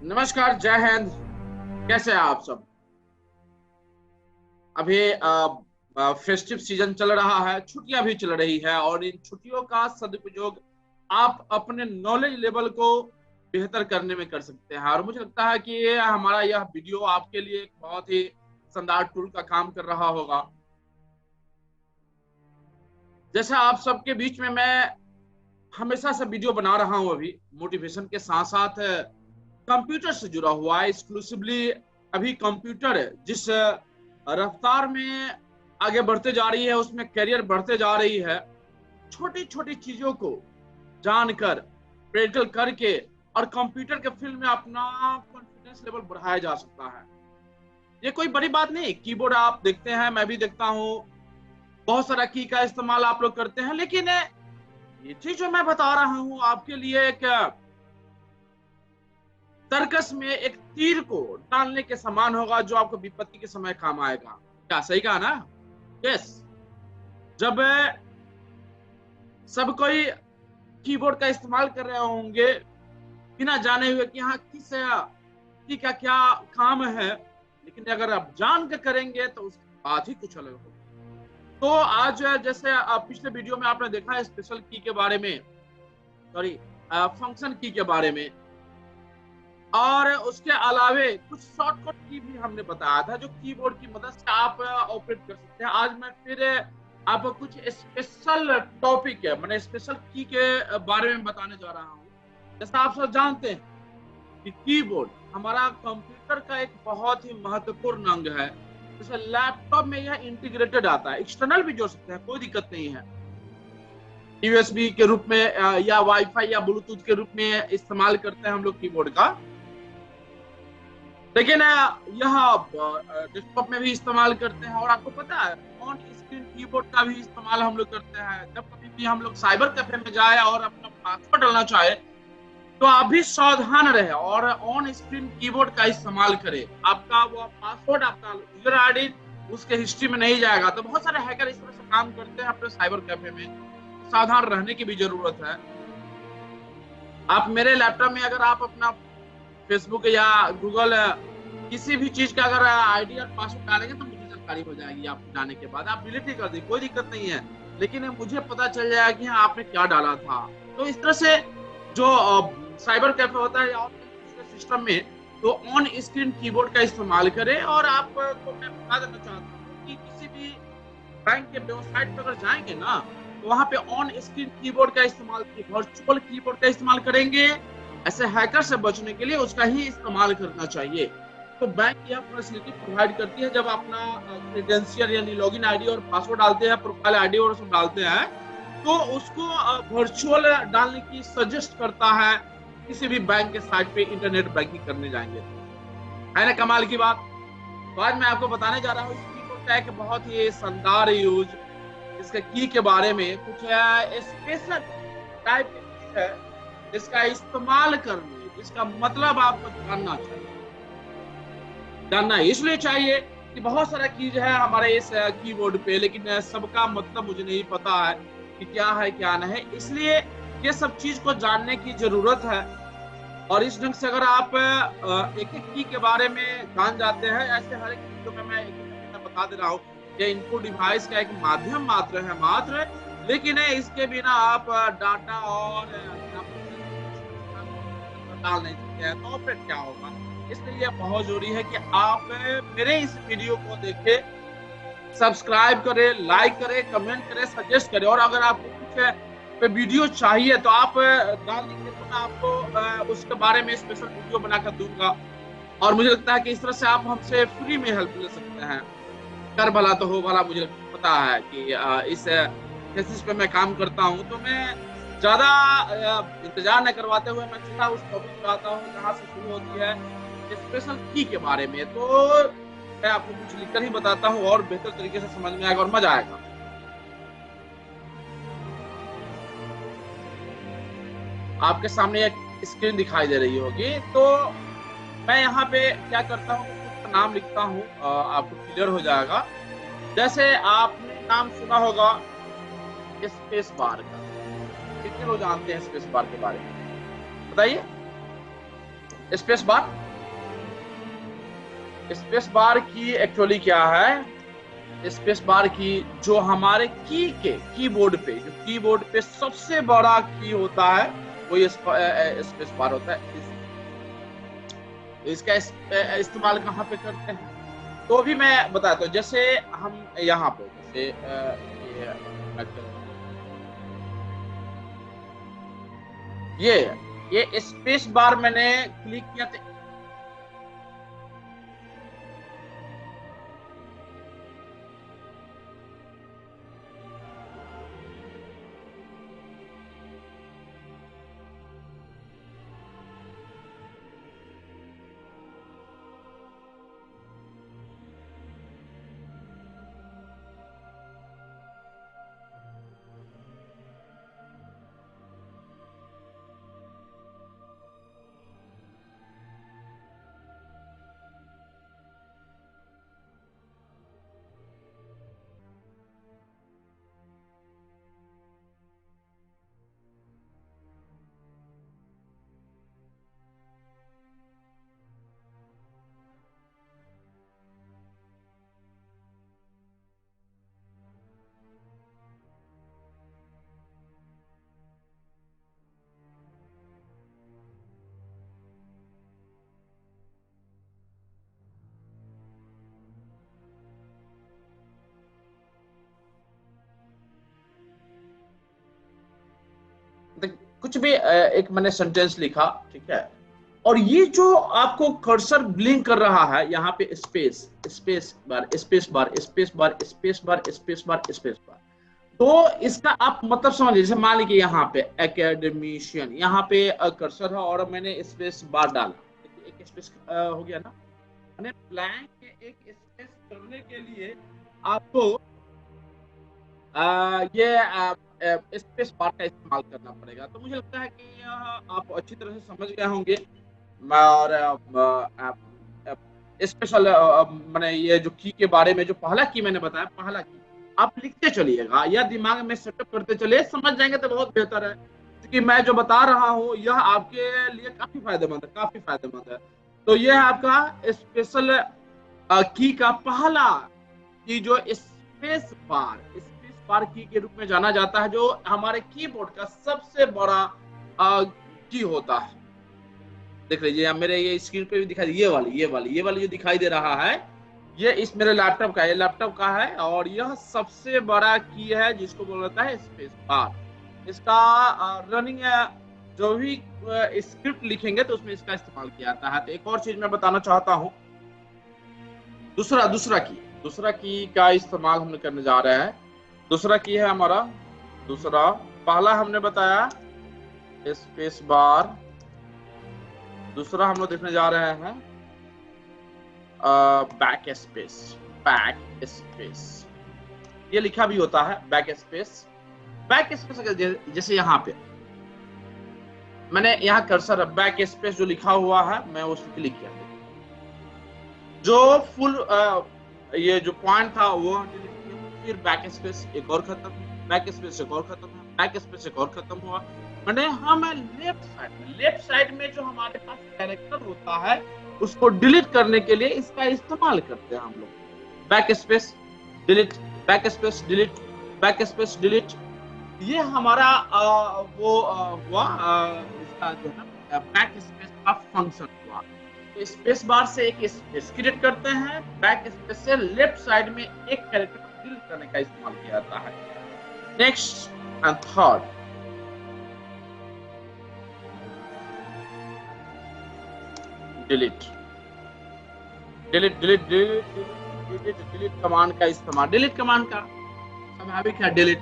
नमस्कार, जय हिंद। कैसे हैं आप सब? अभी फेस्टिव सीजन चल रहा है, छुट्टियां भी चल रही है और इन छुट्टियों का सदुपयोग आप अपने नॉलेज लेवल को बेहतर करने में कर सकते हैं। और मुझे लगता है कि ये हमारा यह वीडियो आपके लिए एक बहुत ही शानदार टूल का काम कर रहा होगा। जैसा आप सबके बीच में मैं हमेशा से वीडियो बना रहा हूं, अभी मोटिवेशन के साथ साथ कंप्यूटर से जुड़ा हुआ है एक्सक्लूसिवली। अभी कंप्यूटर जिस रफ्तार में आगे बढ़ते जा रही है, उसमें करियर बढ़ते जा रही है, छोटी छोटी चीजों को जानकर प्रैक्टिकल करके और कंप्यूटर के फील्ड में अपना कॉन्फिडेंस लेवल बढ़ाया जा सकता है। ये कोई बड़ी बात नहीं। कीबोर्ड आप देखते हैं, मैं भी देखता हूँ, बहुत सारा की का इस्तेमाल आप लोग करते हैं, लेकिन ये चीज जो मैं बता रहा हूँ आपके लिए एक सर्कस में एक तीर को डालने के समान होगा, जो आपको विपत्ति के समय काम आएगा। क्या सही कहा ना? यस। जब सब कोई कीबोर्ड का इस्तेमाल कर रहे होंगे बिना जाने हुए कि हाँ किस की का क्या काम है, लेकिन अगर आप जान के करेंगे तो उसकी बात ही कुछ अलग होगी। तो आज जैसे पिछले वीडियो में आपने देखा स्पेशल की के बारे में, सॉरी फंक्शन की के बारे में, और उसके अलावे कुछ शॉर्टकट की भी हमने बताया था जो कीबोर्ड की मदद से आप ऑपरेट कर सकते हैं। आज मैं फिर आपको कुछ स्पेशल टॉपिक है, मैंने स्पेशल की के बारे में बताने जा रहा हूँ। जैसा आप सब जानते हैं कि कीबोर्ड हमारा कंप्यूटर का एक बहुत ही महत्वपूर्ण अंग है। जैसे लैपटॉप में यह इंटीग्रेटेड आता है, एक्सटर्नल भी जोड़ सकते हैं, कोई दिक्कत नहीं है। यूएसबी के रूप में या वाईफाई या ब्लूटूथ के रूप में इस्तेमाल करते हैं हम लोग कीबोर्ड का, लेकिन यह डेस्कटॉप में भी इस्तेमाल करते हैं। और आपको पता है ऑन स्क्रीन कीबोर्ड का भी इस्तेमाल हम लोग करते हैं। जब कभी भी हम लोग साइबर कैफे में जाए और अपना पासवर्ड डालना चाहे तो आप भी सावधान रहे और ऑन स्क्रीन कीबोर्ड का इस्तेमाल करें। आपका वो पासवर्ड, आपका यूजर आईडी उसके हिस्ट्री में नहीं जाएगा। तो बहुत सारे हैकर इस तरह से काम करते हैं अपने साइबर कैफे में, सावधान रहने की भी जरूरत है। आप मेरे लैपटॉप में अगर आप अपना फेसबुक या गूगल किसी भी चीज का अगर आईडी और पासवर्ड डालेंगे तो मुझे जानकारी हो जाएगी। आप डालने के बाद आप डिलीट ही कर दीजिए, कोई दिक्कत नहीं है, लेकिन मुझे पता चल जाएगा कि हाँ आपने क्या डाला था। तो इस तरह से जो साइबर कैफे होता है या सिस्टम में, तो ऑन स्क्रीन कीबोर्ड का इस्तेमाल करें। और आपको मैं बता देना चाहता हूँ कि किसी भी बैंक के वेबसाइट पर अगर जाएंगे ना, तो वहां पे ऑन स्क्रीन कीबोर्ड का इस्तेमाल, वर्चुअल कीबोर्ड का इस्तेमाल करेंगे। ऐसे हैकर से बचने के लिए उसका ही इस्तेमाल करना चाहिए। तो बैंक यह फैसिलिटी प्रोवाइड करती है, जब अपना क्रेडेंशियल यानी लॉगिन आईडी और पासवर्ड डालते हैं, प्रोफाइल आईडी और सब डालते हैं, तो उसको वर्चुअल डालने की सजेस्ट करता है किसी भी बैंक के साइट पे इंटरनेट बैंकिंग करने जाएंगे। है ना कमाल की बात? तो आज मैं आपको बताने जा रहा हूँ इस कीबोर्ड का एक बहुत ही शानदार यूज, इसके की के बारे में कुछ स्पेशल टाइप की चीज है इसका इस्तेमाल करने, इसका मतलब आपको जानना चाहिए। जानना इसलिए चाहिए कि बहुत सारा चीज है हमारे इस कीबोर्ड पे, लेकिन सबका मतलब मुझे नहीं पता है कि क्या है क्या नहीं, इसलिए ये सब चीज को जानने की जरूरत है। और इस ढंग से अगर आप एक एक की के बारे में जान जाते हैं, ऐसे हर एक चीजों में मैं एक बता दे रहा हूँ, ये इनपुट डिवाइस का एक माध्यम मात्र है, मात्र, लेकिन इसके बिना आप डाटा और डाल नहीं सकते हैं, तो फिर क्या होगा। इसलिए बहुत जरूरी है कि आप मेरे इस वीडियो को देखें, सब्सक्राइब करें, लाइक करें, कमेंट करें, सजेस्ट करें। और अगर आपको कुछ वीडियो चाहिए तो आप डाल दीजिए, तो मैं आपको उसके बारे में स्पेशल वीडियो बनाकर दूंगा। और मुझे लगता है कि इस तरह से आप हमसे फ्री में हेल्प ले सकते हैं। कर भला तो हो भला, मुझे पता है कि इस थीसिस पे मैं काम करता हूँ, तो मैं ज्यादा इंतजार न करवाते हुए मैं सीधा उस टॉपिक पे आता हूँ जहाँ से शुरू होती है स्पेशल की के बारे में। तो मैं आपको कुछ लिखकर ही बताता हूँ और बेहतर तरीके से समझ में आएगा और मजा आएगा। आपके सामने एक स्क्रीन दिखाई दे रही होगी, तो मैं यहाँ पे क्या करता हूँ, नाम लिखता हूँ, आपको क्लियर हो जाएगा। जैसे आपने नाम सुना होगा स्पेस बार का, कितने लोग जानते हैं स्पेस बार के बारे में, बताइए। स्पेस बार, स्पेस बार की एक्चुअली क्या है, स्पेस बार की जो हमारे कीबोर्ड पे, जो कीबोर्ड पे सबसे बड़ा की होता है वो ये स्पेस बार होता है। इसका इस्तेमाल कहाँ पे करते हैं तो भी मैं बताता हूँ। जैसे हम यहाँ पे जैसे ये ये स्पेस बार मैंने क्लिक किया था। कुछ भी एक मैंने सेंटेंस लिखा, ठीक है, और ये जो आपको कर्सर ब्लिंक कर रहा है यहाँ पे, space space bar space bar space bar space bar space bar space bar, तो इसका आप मतलब समझिए। जैसे मान लीजिए यहाँ पे एकेडमिशियन, यहाँ पे कर्सर है और मैंने स्पेस बार डाला, एक स्पेस हो गया ना। मैंने ब्लैंक एक स्पेस करने के लिए आपको ये स्पेस बार का इस्तेमाल करना पड़ेगा। तो मुझे लगता है कि यह आप अच्छी तरह से समझ गए होंगे। और स्पेशल मैंने ये जो की के बारे में, जो पहला की मैंने बताया, पहला की आप लिखते चलिएगा या दिमाग में सेटअप करते चलिए, समझ जाएंगे तो बहुत बेहतर है। क्योंकि मैं जो बता रहा हूँ यह आपके लिए काफी फायदेमंद है, काफी फायदेमंद है। तो यह है आपका स्पेशल की का पहला की, जो स्पेस बार की के रूप में जाना जाता है, जो हमारे कीबोर्ड का सबसे बड़ा की होता है। देख लीजिए मेरे ये स्क्रीन पे भी दिखाई, ये वाली जो दिखाई दे रहा है, ये इस मेरे लैपटॉप का, ये लैपटॉप का है, और यह सबसे बड़ा की है जिसको बोला जाता है स्पेस बार। इसका रनिंग जो भी स्क्रिप्ट लिखेंगे तो उसमें इसका इस्तेमाल किया जाता है। तो एक और चीज मैं बताना चाहता हूँ, दूसरा की का इस्तेमाल हम करने जा रहे हैं। दूसरा की है हमारा, दूसरा, पहला हमने बताया स्पेस बार, दूसरा हम लोग देखने जा रहे हैं बैक स्पेस। ये लिखा भी होता है बैक स्पेस। जैसे यहाँ पे मैंने यहाँ कर्सर बैक स्पेस जो लिखा हुआ है मैं उसको क्लिक किया, जो फुल ये जो पॉइंट था वो, फिर बैक स्पेस एक और खत्म, बैक स्पेस एक और खत्म, बैक स्पेस एक और खत्म हुआ। मैंने हमें लेफ्ट साइड में जो हमारे पास कैरेक्टर होता है उसको डिलीट करने के लिए इसका इस्तेमाल करते हैं हम लोग। Back space delete, back space delete, back space delete, ये हमारा वो हुआ इसका जो है ना बैक स्पेस का फंक्शन हुआ। स्पेस बार से एक स्पेस क्रिएट करते हैं, बैक स्पेस से लेफ्ट साइड में एक कैरेक्टर को डिलीट करने का इस्तेमाल किया जाता है। Next and third, delete command का इस्तेमाल। डिलीट कमांड का स्वाभाविक है डिलीट।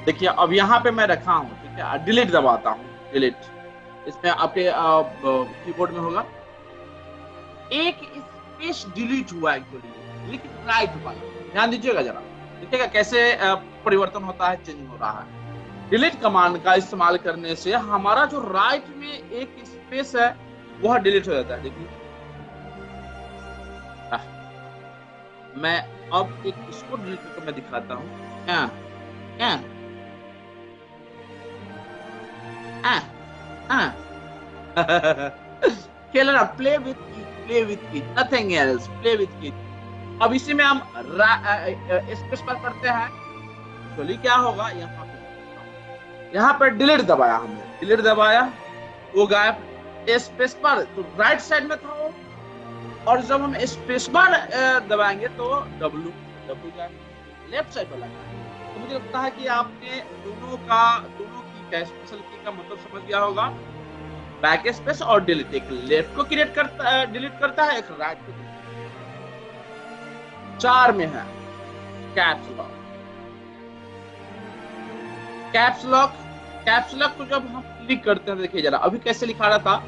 देखिए अब यहाँ पे मैं रखा हूँ, ठीक है, डिलीट दबाता हूँ, डिलीट, इसमें आपके कीबोर्ड में होगा एक स्पेस डिलीट हुआ एक्चुअली, लेकिन राइट हुआ। ध्यान दीजिएगा जरा, देखिएगा कैसे परिवर्तन होता है, चेंज हो रहा है। डिलीट कमांड का इस्तेमाल करने से हमारा जो राइट में एक स्पेस है वह डिलीट हो जाता है। देखिए मैं अब एक इसको डिलीट करके मैं दिखाता हूँ। खेलना, प्ले विथ की, प्ले विथ की, नथिंग एल्स, प्ले विथ की। अब इसी में हम स्पेस पर करते हैं, चलिए क्या होगा यहाँ पे डिलीट दबाया हमने, डिलीट दबाया, वो गायब। स्पेस पर तो राइट साइड में था वो, और जब हम स्पेस बार दबाएंगे तो डब्लू, डब्लू गायब लेफ्ट साइड पर लगा। तो मुझे लगता है कि आपने दोनों की का स्पेशल की का मतलब समझ गया होगा। बैक स्पेस और डिलीट, एक लेफ्ट को क्रिएट करता डिलीट करता है, एक राइट को। 4 में है caps lock. Caps lock, caps lock को जब हम क्लिक करते हैं, देखिए जरा अभी कैसे लिखा रहा था,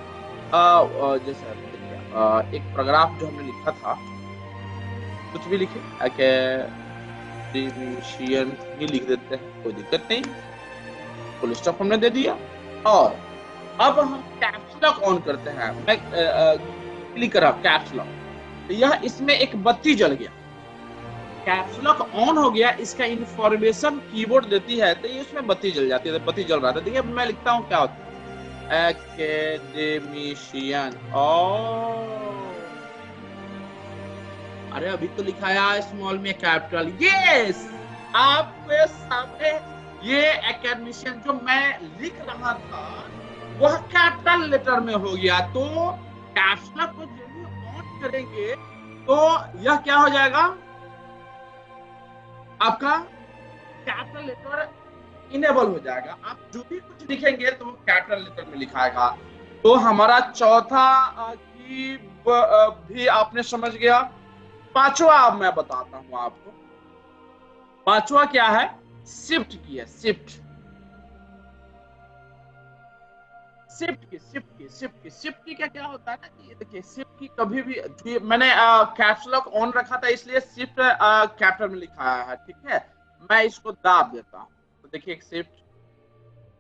जैसे एक पैराग्राफ जो हमने लिखा था, कुछ भी लिखे एकेडमिशियन ही लिख देते हैं, कोई दिक्कत नहीं, फुल स्टॉप हमने दे दिया। और अब हम कैप्स लॉक ऑन करते हैं, मैं क्लिक करा कैप्स लॉक, तो यह इसमें एक बत्ती जल गया, कैप्स लॉक ऑन हो गया, इसका इंफॉर्मेशन कीबोर्ड देती है, तो ये उसमें बत्ती जल जाती है, बत्ती जल रहा था। देखिए मैं लिखता हूँ क्या होता है, एकेडमिशियन। अरे अभी तो लिखा है स्मॉल में कैपिटल, यस आपके सामने ये एकेडमिशियन जो मैं लिख रहा था वह कैपिटल लेटर में हो गया। तो कैप्स लॉक को जब भी ऑन करेंगे तो यह क्या हो जाएगा, आपका कैपिटल लेटर इनेबल हो जाएगा। आप जो भी कुछ लिखेंगे तो वो कैपिटल लेटर में लिखाएगा। तो हमारा चौथा की भी आपने समझ गया। पांचवा अब मैं बताता हूं आपको, पांचवा क्या है, शिफ्ट की है, शिफ्ट, शिफ्ट की क्या क्या होता है ना कि देखिए शिफ्ट की कभी भी, मैंने कैप्स लॉक ऑन रखा था इसलिए शिफ्ट कैपिटल में लिखा है, ठीक है। मैं इसको दाब देता हूं तो देखिए एक शिफ्ट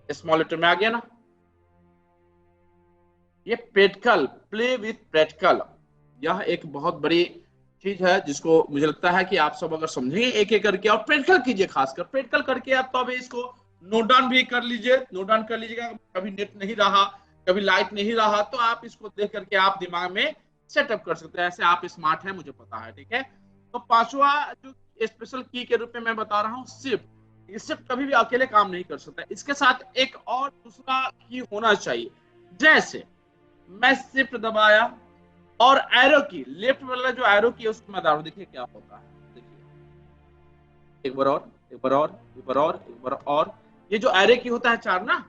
स्मॉल लेटर में आ गया ना। ये प्रैक्टिकल, प्ले विथ प्रैक्टिकल, यह एक बहुत बड़ी चीज है जिसको मुझे लगता है कि आप सब अगर समझेंगे एक एक करके, और प्रैक्टिकल कीजिए, खासकर प्रैक्टिकल करके आप तो अभी इसको नोट डाउन भी कर लीजिए, नोट डाउन कर लीजिएगा। कभी नेट नहीं रहा, कभी लाइट नहीं रहा, तो आप इसको देख करके आप दिमाग में सेटअप कर सकते हैं। ऐसे आप स्मार्ट हैं, मुझे पता है, ठीक है। तो पांचवा जो स्पेशल की के रूप में मैं बता रहा हूँ, शिफ्ट। शिफ्ट कभी भी अकेले काम नहीं कर सकता, इसके साथ एक और दूसरा की होना चाहिए। जैसे मैं शिफ्ट दबाया और एरो की, लेफ्ट वाला जो एरो की है उसको मैं दबाऊं, देखिए क्या होता है, देखिए एक बार और, एक बार और, एक बार और, एक बार और। ये जो एरो की होता है 4 ना,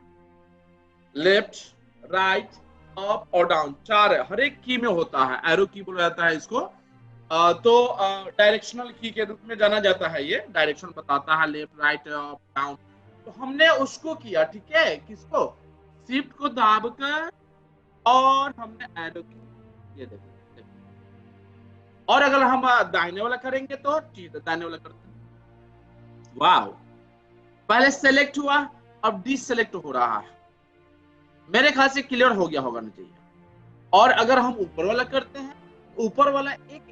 लेफ्ट, राइट, अप और डाउन, 4 है, हर एक की में होता है, एरो की बोला जाता है इसको। तो डायरेक्शनल की के रूप में जाना जाता है, ये डायरेक्शन बताता है, लेफ्ट, राइट, अप, डाउन। तो हमने उसको किया, ठीक है, किसको, शिफ्ट को दाबकर, और हमने एरो की, ये देखो। और अगर हम दाहिने वाला करेंगे तो दाहिने वाला करते हैं, वाह, पहले सेलेक्ट हुआ, अब डिसेलेक्ट हो रहा है, मेरे ख्याल से क्लियर हो गया होगा चाहिए। और अगर हम ऊपर वाला करते हैं, ऊपर वाला एक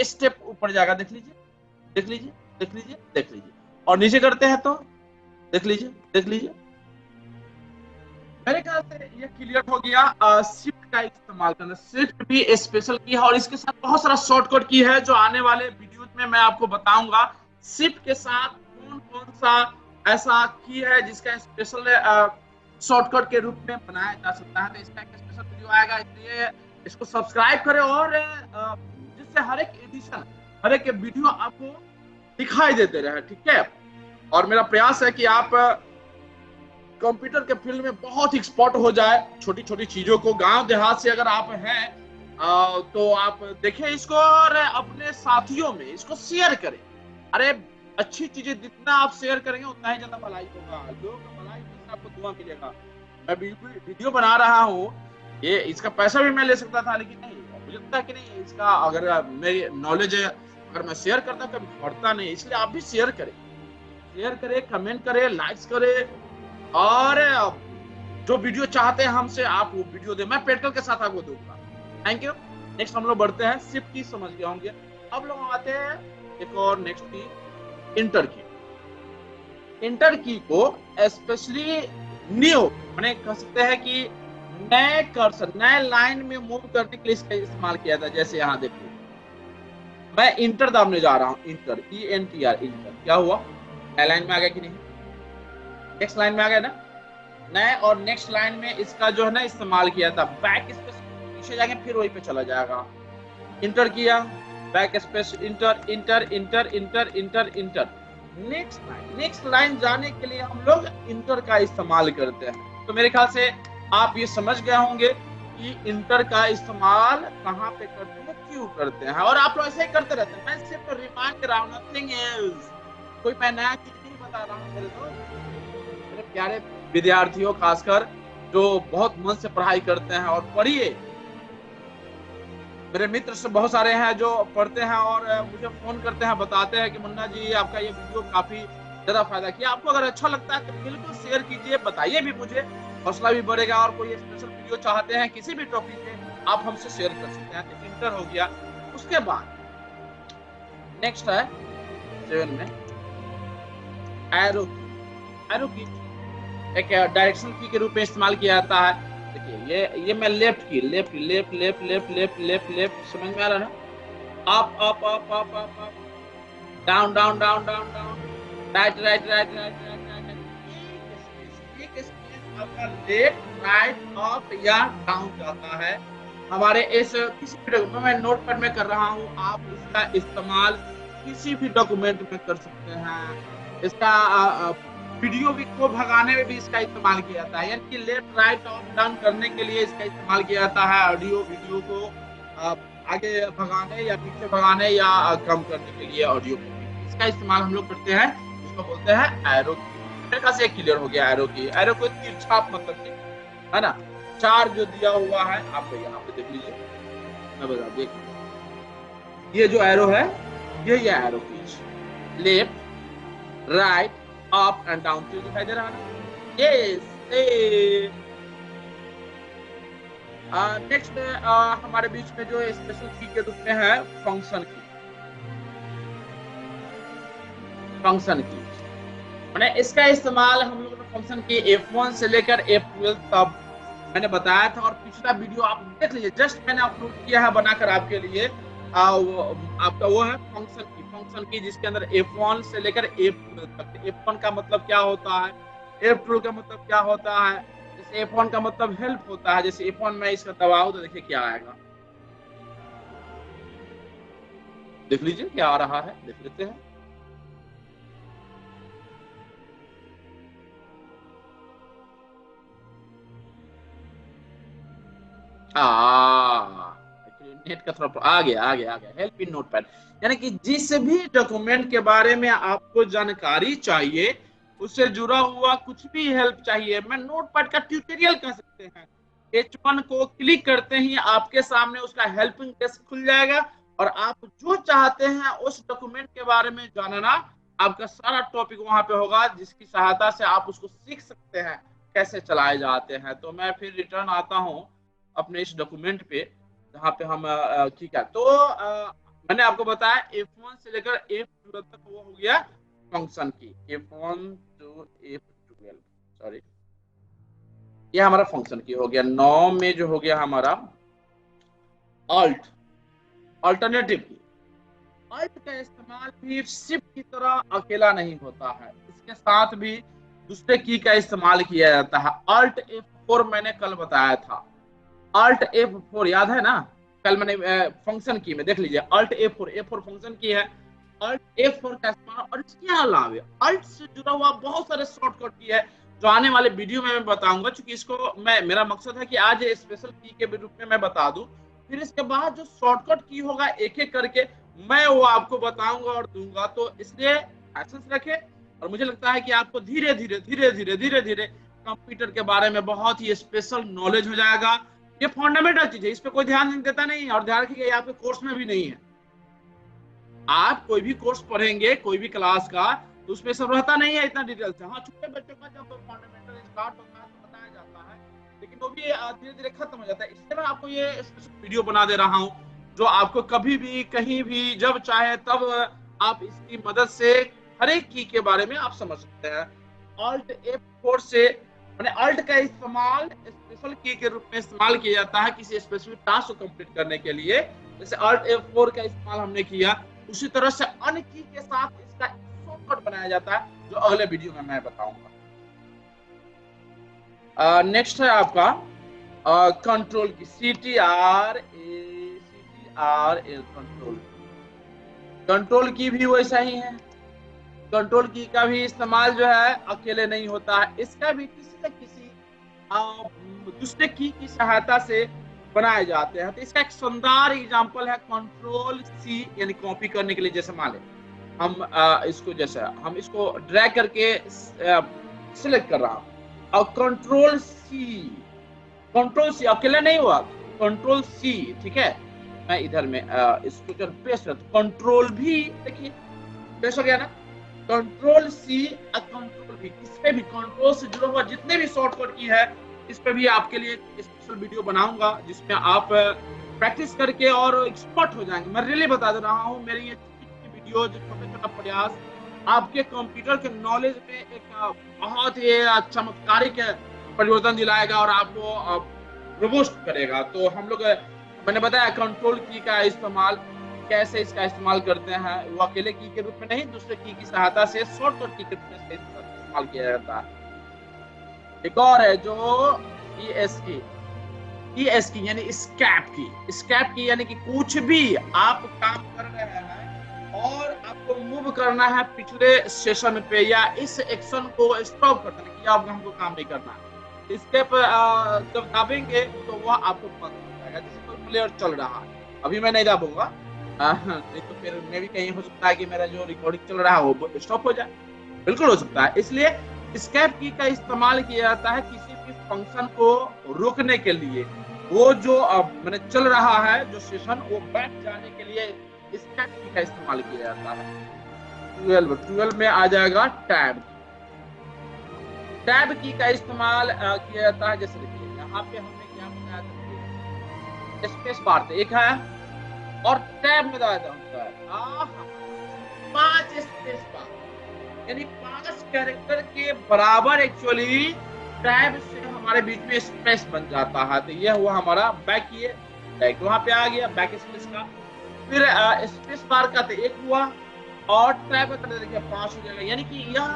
स्टेप ऊपर जाएगा, देख लीजिए, देख लीजिए, देख लीजिए, देख लीजिए। और नीचे करते हैं तो देख लीजिए, देख लीजिए, मेरे ख्याल से ये क्लियर हो गया। शिफ्ट का इस्तेमाल करना, शिफ्ट भी स्पेशल की है, और इसके साथ बहुत सारा शॉर्टकट की है जो आने वाले वीडियोस में मैं आपको बताऊंगा। शिफ्ट के साथ कौन कौन सा ऐसा की है जिसका स्पेशल शॉर्टकट के रूप में बनाया जा सकता है, तो इसका एक स्पेशल वीडियो आएगा, इसलिए इसको सब्सक्राइब करें, और जिससे हर एक एडिशन, हर एक वीडियो आपको दिखाई देते रहे, ठीक है। और मेरा प्रयास है कि आप कंप्यूटर के फील्ड में बहुत एक्सपर्ट हो जाए, छोटी छोटी चीजों को, गांव देहात से अगर आप हैं तो आप देखें इसको और अपने साथियों में इसको शेयर करें। अरे अच्छी चीजें जितना आप शेयर करेंगे उतना ही ज्यादा भलाई होगा, लोगों का भलाई होगा, आपको दुआ मिलेगा। मैं बिल्कुल वीडियो बना रहा हूँ, ये इसका पैसा भी मैं ले सकता था, लेकिन नहीं, मुझे लगता है कि नहीं, इसका अगर मेरी नॉलेज अगर मैं शेयर करता कभी बढ़ता नहीं, इसलिए आप भी शेयर करें, शेयर करें, कमेंट करें, लाइक्स करें, और जो वीडियो चाहते हैं हमसे आप वो वीडियो दे, मैं प्रैक्टिकल के साथ आपको दूंगा। Thank you. नेक्स्ट हम लोग बढ़ते हैं, शिफ्ट की समझ गए होंगे। अब लोग आते हैं एक और नेक्स्ट की, इंटर की। इंटर की को स्पेशली न्यू, मैंने कह सकते हैं कि नए कर्सर, नए लाइन में मूव करने के लिए इसका इस्तेमाल किया था। जैसे यहाँ देखिए, मैं इंटर दाबने जा रहा हूँ, इंटर, ENTR, इंटर, क्या हुआ, नए लाइन में आ गया कि नहीं, नेक्स्ट लाइन में आ गया ना, नए और नेक्स्ट लाइन में इसका जो है ना इस्तेमाल किया था। बैक स्पेस पीछे जाएंगे फिर वहीं पे चला जाएगा, इंटर किया, back space, inter inter inter inter inter inter, next line जाने के लिए हम लोग इंटर का इस्तेमाल करते हैं। तो मेरे ख्याल से आप ये समझ गए होंगे कि इंटर का इस्तेमाल कहाँ पे करते हैं, क्यों करते हैं, और आप लोग ऐसे ही करते रहते हैं। मैं सिर्फ रिमाइंड कर रहा हूँ, नथिंग एल्स, कोई मैं नया चीज नहीं बता रहा हूँ। मेरे प्यारे विद्यार्थियों, खासकर जो बहुत मन से पढ़ाई करते हैं, और पढ़िए, मेरे मित्र से बहुत सारे हैं जो पढ़ते हैं और मुझे फोन करते हैं, बताते हैं कि मुन्ना जी आपका ये वीडियो काफी ज्यादा फायदा किया। आपको अगर अच्छा लगता है तो बिल्कुल शेयर कीजिए, बताइए भी, मुझे हौसला भी बढ़ेगा। और कोई स्पेशल वीडियो चाहते हैं किसी भी टॉपिक पे, आप हमसे शेयर कर सकते हैं। तो इंटर हो गया। उसके बाद नेक्स्ट है 7 में एरो की। एरो की एक डायरेक्शन की के रूप में इस्तेमाल किया जाता है। देखिए ये मैं लेफ्ट की, left left left left left left left, समझ में आ रहा है ना, up up up up up up, down down down down down, right right right right right right, एक स्पेस आपका लेफ्ट राइट अप या डाउन जाता है। हमारे इस किसी भी डॉक्यूमेंट में नोटपैड में कर रहा हूँ, आप इसका इस्तेमाल किसी भी डॉक्यूमेंट में कर सकते हैं। इसका वीडियो को भगाने में भी इसका इस्तेमाल किया जाता है, यानी कि लेफ्ट राइट अप डाउन करने के लिए इसका इस्तेमाल किया जाता है। ऑडियो वीडियो को आगे भगाने या पीछे भगाने या कम करने के लिए ऑडियो को इसका इस्तेमाल हम लोग करते हैं, जिसको बोलते हैं एरो की। मेरे ख्याल से क्लियर हो गया एरो की। एरो को तिरछा मतलब है ना, 4 जो दिया हुआ है, आप यहाँ पे देख लीजिए, मैं बता देखिए, ये जो एरो है ये एरो की, left right up and down दिखाई दे रहा है ना, यस। नेक्स्ट हमारे बीच में जो स्पेशल की के रूप में है फंक्शन की। फंक्शन की मैंने इसका इस्तेमाल हम लोगों ने फंक्शन की F1 से लेकर F12 तब मैंने बताया था, और पिछला वीडियो आप देख लीजिए, जस्ट मैंने अपलोड किया है बनाकर आपके लिए। आपका वो है फंक्शन की जिसके अंदर F1 से लेकर F12 तक। F1 का मतलब क्या होता है, F12 का मतलब क्या होता है। जैसे F1 का मतलब हेल्प होता है, जैसे F1 में इसका दबाव तो देखिए क्या आएगा, देख लीजिए क्या आ रहा है, देख लेते हैं। नेट का थोड़ा आ गया हेल्प इन नोटपैड, यानी कि जिस भी डॉक्यूमेंट के बारे में आपको जानकारी चाहिए, उससे जुड़ा हुआ कुछ भी हेल्प चाहिए, मैं नोटपैड का ट्यूटोरियल कह सकते हैं। H1 को क्लिक करते ही आपके सामने उसका हेल्पिंग डेस्क खुल जाएगा, और आप जो चाहते हैं उस डॉक्यूमेंट के बारे में जानना, आपका सारा टॉपिक वहां पे होगा, जिसकी सहायता से आप उसको सीख सकते हैं कैसे चलाए जाते हैं। तो मैं फिर रिटर्न आता हूँ अपने इस डॉक्यूमेंट पे, जहाँ पे हम ठीक है। तो मैंने आपको बताया F1 से लेकर F12 तक वो हो गया फंक्शन की, F1 to F12, सॉरी, ये हमारा फंक्शन की हो गया। 9 में जो हो गया हमारा अल्टरनेटिव की। अल्ट का इस्तेमाल भी शिफ्ट की तरह अकेला नहीं होता है, इसके साथ भी दूसरे की का इस्तेमाल किया जाता है। Alt F4 मैंने कल बताया था, Alt F4 याद है ना, कल मैंने फंक्शन की में देख लीजिए, Alt F4 फंक्शन की है। Alt F4 का इस्तेमाल, और इसके अलावा Alt से जुड़ा हुआ बहुत सारे शॉर्टकट की है, जो आने वाले वीडियो में मैं बताऊंगा। क्योंकि इसको मेरा मकसद है कि आज स्पेशल की के रूप में मैं बता दूं, फिर इसके बाद जो शॉर्टकट की होगा एक एक करके मैं वो आपको बताऊंगा और दूंगा। तो इसलिए पैशंस रखें, और मुझे लगता है कि आपको धीरे धीरे कंप्यूटर के बारे में बहुत ही स्पेशल नॉलेज हो जाएगा। ये फंडामेंटल चीज है, इस पे कोई ध्यान नहीं देता नहीं है, और ध्यान रखिए ये आपके कोर्स में भी नहीं है। आप कोई भी कोर्स पढ़ेंगे कोई भी क्लास का, तो उसमें सब रहता नहीं है इतना डिटेल से। हाँ, छोटे बच्चों का जब फंडामेंटल स्टार्ट होता है तो बताया जाता है, लेकिन वो भी धीरे धीरे खत्म हो जाता है। इसलिए मैं आपको ये स्पेशल वीडियो बना दे रहा हूँ, जो आपको कभी भी कहीं भी जब चाहे तब आप इसकी मदद से हर एक की के बारे में आप समझ सकते हैं। Alt F4 से मैंने Alt का इस्तेमाल स्पेशल की के रूप में इस्तेमाल किया जाता है किसी स्पेसिफिक टास्क को कंप्लीट करने के लिए, जैसे Alt F4 का इस्तेमाल हमने किया, उसी तरह से अन्य की के साथ इसका शॉर्टकट बनाया जाता है, जो अगले वीडियो में मैं बताऊंगा। नेक्स्ट है आपका कंट्रोल की, CTRL कंट्रोल की भी वैसा ही है। कंट्रोल की का भी इस्तेमाल जो है अकेले नहीं होता है, इसका भी किसी न किसी दूसरे की सहायता से बनाए जाते हैं। तो इसका एक शानदार एग्जांपल है कंट्रोल C, यानी कॉपी करने के लिए। जैसे मान लें हम इसको, जैसे हम इसको ड्रैग करके सिलेक्ट कर रहा हूं, और कंट्रोल C अकेले नहीं हुआ, कंट्रोल C, ठीक है, मैं इधर में इसको जब पेस्ट कर, कंट्रोल भी देखिए पेस्ट हो गया ना, कंट्रोल C और कंट्रोल V, इस पे भी कंट्रोल से जुड़ा हुआ जितने भी शॉर्टकट की है, इस पे भी आपके लिए स्पेशल वीडियो बनाऊंगा, जिसमें आप प्रैक्टिस करके और एक्सपर्ट हो जाएंगे। मैं रियली बता दे रहा हूँ, मेरी ये वीडियो जो छोटा-छोटा प्रयास आपके कंप्यूटर के नॉलेज में एक बहुत ही चमत्कारिक परिवर्तन दिलाएगा और आपको रोबस्ट करेगा। तो हम लोग, मैंने बताया कंट्रोल की का इस्तेमाल कैसे इसका इस्तेमाल करते हैं, वो अकेले की के रूप में नहीं, दूसरे की सहायता से शॉर्टकट की के रूप में इस्तेमाल किया जाता है। एक और है जो ES की यानी स्केप की यानी कि कुछ भी आप काम कर रहे हैं और आपको मूव करना है पिछले सेशन पे, या इस एक्शन को स्टॉप कर देना कि अब हमको काम नहीं करना है, स्केप जब दाबेंगे तो वह आपको बंद हो जाएगा। जैसे कोई प्लेयर चल रहा है, अभी मैं नहीं दाबूंगा, नहीं तो फिर मैं भी कहीं हो सकता है कि मेरा जो रिकॉर्डिंग चल रहा है वो स्टॉप हो जाए, बिल्कुल हो सकता है। इसलिए एस्केप की का इस्तेमाल किया जाता है किसी भी फंक्शन को रोकने के लिए, वो जो मैंने चल रहा है जो सेशन, वो बैठ जाने के लिए एस्केप की का इस्तेमाल किया जाता है। 12 में आ जाएगा टैब की का इस्तेमाल किया जाता है। जैसे देखिए यहाँ पे हमने क्या बताया था, स्पेस बार थे एक है, और टैब में दबाया होता है 5 स्पेस बार, यानी 5 कैरेक्टर के बराबर एक्चुअली टैब से हमारे बीच में स्पेस बन जाता है। तो यह हुआ हमारा बैक, ये बैक वहां पे आ गया बैक स्पेस का। फिर स्पेस बार का तो 1 हुआ, और टैब का देखिए 5 हो जाएगा, यानी कि यह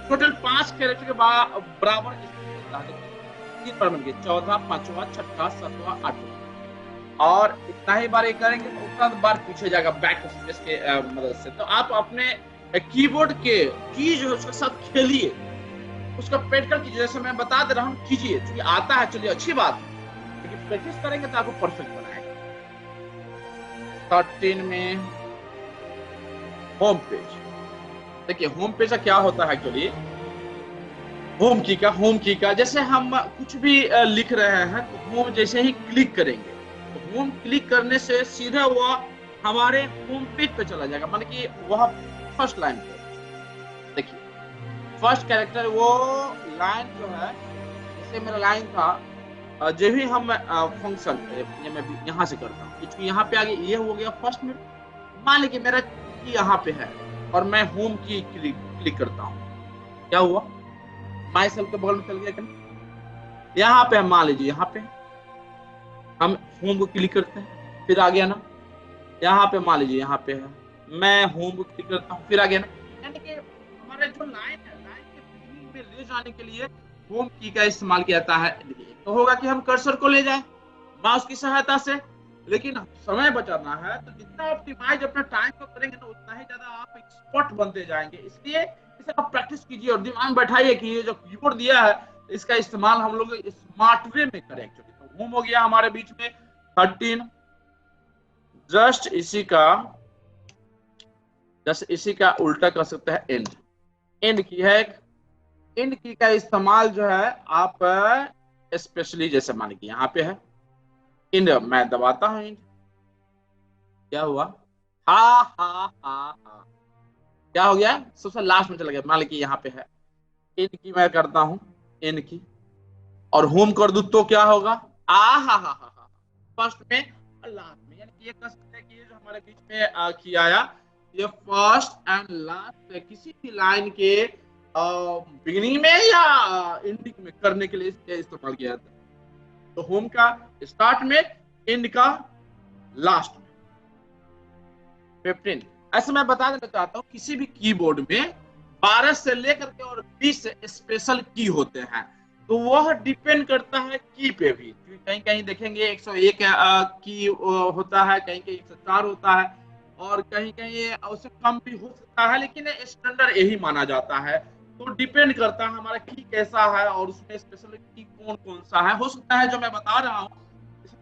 टोटल 5 कैरेक्टर के बराबर स्पेस होता है। 3 बार बन गए, 14, 5वां, 6वां, 7वां, 8वां, और इतना ही बार ये करेंगे तो उतना बार पीछे जाएगा बैक स्पेस के मदद से। तो आप अपने कीबोर्ड के की जो उसके साथ खेलिए, उसका प्रैक्टिकल कीजिए, जैसे मैं बता दे रहा हूँ कीजिए, क्योंकि आता है चलिए अच्छी बात है, लेकिन प्रैक्टिस करेंगे तो आपको परफेक्ट बनाएगा। 13 में होम पेज, देखिए होम पेज का क्या होता है एक्चुअली, होम की का जैसे हम कुछ भी लिख रहे हैं तो होम जैसे ही क्लिक करेंगे, तो होम क्लिक करने से सीधा वह हमारे होम पेज पे चला जाएगा, मतलब कि वह फर्स्ट लाइन पे। देखिए फर्स्ट कैरेक्टर वो लाइन जो है, जैसे मेरा लाइन था, जो भी हम फंक्शन मैं यहाँ से करता हूँ, क्योंकि यहाँ पे आगे ये हो गया फर्स्ट में। मान लीजिए मेरा की यहाँ पे है और मैं होम की क्लिक करता हूँ, क्या हुआ, माई सेल्फ के बगल में चल गया क्या, यहाँ पे मान लीजिए यहाँ पे हम होम को क्लिक करते हैं, फिर आ गया ना, यहाँ पे मान लीजिए यहाँ पे है, मैं होम को क्लिक करता हूँ, फिर आ गया ना। यानी कि हमारे जो लाइन है, लाइन के बिगिनिंग में ले जाने के लिए होम की का इस्तेमाल किया जाता है। तो होगा कि हम कर्सर को ले जाए माउस की सहायता से, लेकिन समय बचाना है तो जितना ऑप्टिमाइज अपने टाइम को करेंगे ना, उतना ही ज्यादा आप एक्सपर्ट बनते जाएंगे। इसलिए इसे आप प्रैक्टिस कीजिए और दिमाग बैठाइए कि ये जो कीबोर्ड दिया है इसका इस्तेमाल हम लोग स्मार्ट वे में करें। तो होम हो गया हमारे बीच में 13, जस्ट इसी का उल्टा कर सकते हैं एंड की है। एंड की का इस्तेमाल जो है आप स्पेशली, जैसे मान लीजिए यहाँ पे है एंड, मैं दबाता हूँ एंड, क्या हुआ, हा, क्या हो गया, सबसे लास्ट में चला गया। मान लीजिए यहाँ पे है एंड की, मैं करता हूँ एंड की और होम कर दूं तो क्या होगा, हा, फर्स्ट में और लास्ट में, यानी ये कह सकते हैं कि ये जो हमारे बीच में की आया, ये फर्स्ट एंड लास्ट किसी भी लाइन के बिगिनिंग में या एंडिंग में करने के लिए इस्तेमाल किया जाता है। तो होम का स्टार्ट में, एंड का लास्ट में। 15 ऐसे मैं बता देना चाहता हूँ, किसी भी कीबोर्ड में 12 से लेकर के और 20 स्पेशल की होते हैं, तो वह डिपेंड करता है की पे भी। कहीं कहीं देखेंगे 101 की होता है, कहीं कहीं 104 होता है, और कहीं कहीं उससे कम भी हो सकता है, लेकिन स्टैंडर्ड यही माना जाता है। तो डिपेंड करता है हमारा की कैसा है और उसमें स्पेशल की कौन कौन सा है। हो सकता है जो मैं बता रहा हूँ,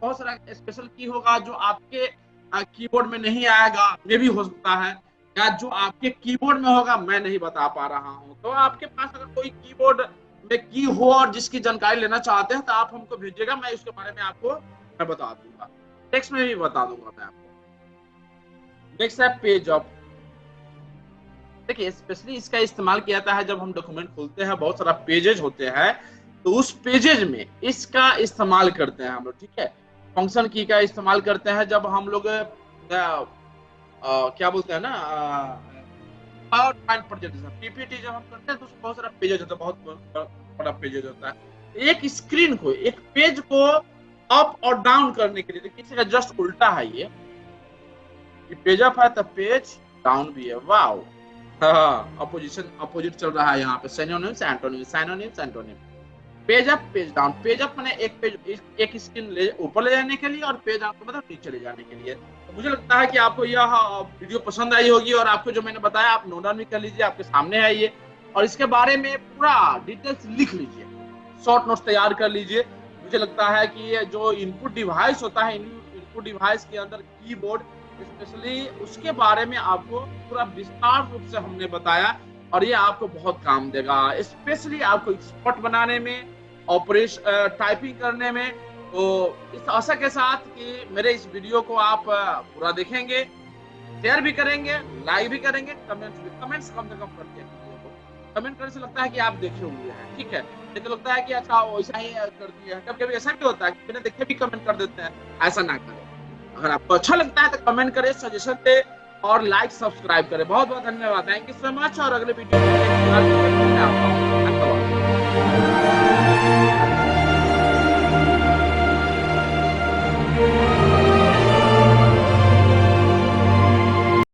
बहुत सारा स्पेशल की होगा जो आपके कीबोर्ड में नहीं आएगा, ये भी हो सकता है, या जो आपके कीबोर्ड में होगा मैं नहीं बता पा रहा हूँ। तो आपके पास अगर कोई कीबोर्ड में की हो और जिसकी जानकारी लेना चाहते हैं तो आप हमको भेजिएगा, मैं उसके बारे में आपको मैं बता दूंगा, टेक्स्ट में भी बता दूंगा मैं आपको। नेक्स्ट है पेज अप। देखिए स्पेशली इसका इस्तेमाल किया जाता है जब हम डॉक्यूमेंट खोलते हैं, बहुत सारा पेजेज होते हैं, तो उस पेजेज में इसका इस्तेमाल करते हैं हम लोग, ठीक है। फंक्शन की का इस्तेमाल करते हैं जब हम लोग क्या बोलते हैं ना, पावर पॉइंट प्रेजेंटेशन पीपीटी जब हम करते हैं तो उसमें बहुत सारा पेजेज होता है, बहुत बड़ा पेजेज होता है। एक स्क्रीन को, एक पेज को अप और डाउन करने के लिए, देखिए इसका जस्ट उल्टा है, ये पेज अप है तो पेज डाउन भी है। वाओ, अपोजिट चल रहा है यहाँ पे, synonyms antonyms, synonyms antonyms. Page up page down, page up माने एक पेज, एक स्क्रीन ऊपर ले जाने के लिए, और पेज डाउन मतलब नीचे ले जाने के लिए। तो मुझे लगता है कि आपको यह वीडियो पसंद आई होगी, और आपको जो मैंने बताया आप नोट डाउन भी कर लीजिए, आपके सामने है ये, और इसके बारे में पूरा डिटेल्स लिख लीजिए, शॉर्ट नोट्स तैयार कर लीजिए। मुझे लगता है कि ये जो इनपुट डिवाइस होता है, इनपुट डिवाइस के अंदर कीबोर्ड स्पेशली, उसके बारे में आपको पूरा विस्तार रूप से हमने बताया, और ये आपको बहुत काम देगा, स्पेशली आपको एक्सपर्ट बनाने में, ऑपरेशन टाइपिंग करने में। तो इस आशा के साथ कि मेरे इस वीडियो को आप पूरा देखेंगे, शेयर भी करेंगे, लाइक भी करेंगे, कमेंट्स कम से कम करके कमेंट करने से लगता है कि आप देखे हुए हैं, ठीक है। ये तो लगता है कि अच्छा वैसा ही कर दिया, कभी कभी ऐसा भी होता है कि बिना देखे भी कमेंट कर देते हैं, ऐसा ना करें। अगर आपको अच्छा लगता है तो कमेंट करें, सजेशन दे, और लाइक सब्सक्राइब करें। बहुत बहुत धन्यवाद, थैंक यू सो मच, और अगले वीडियो में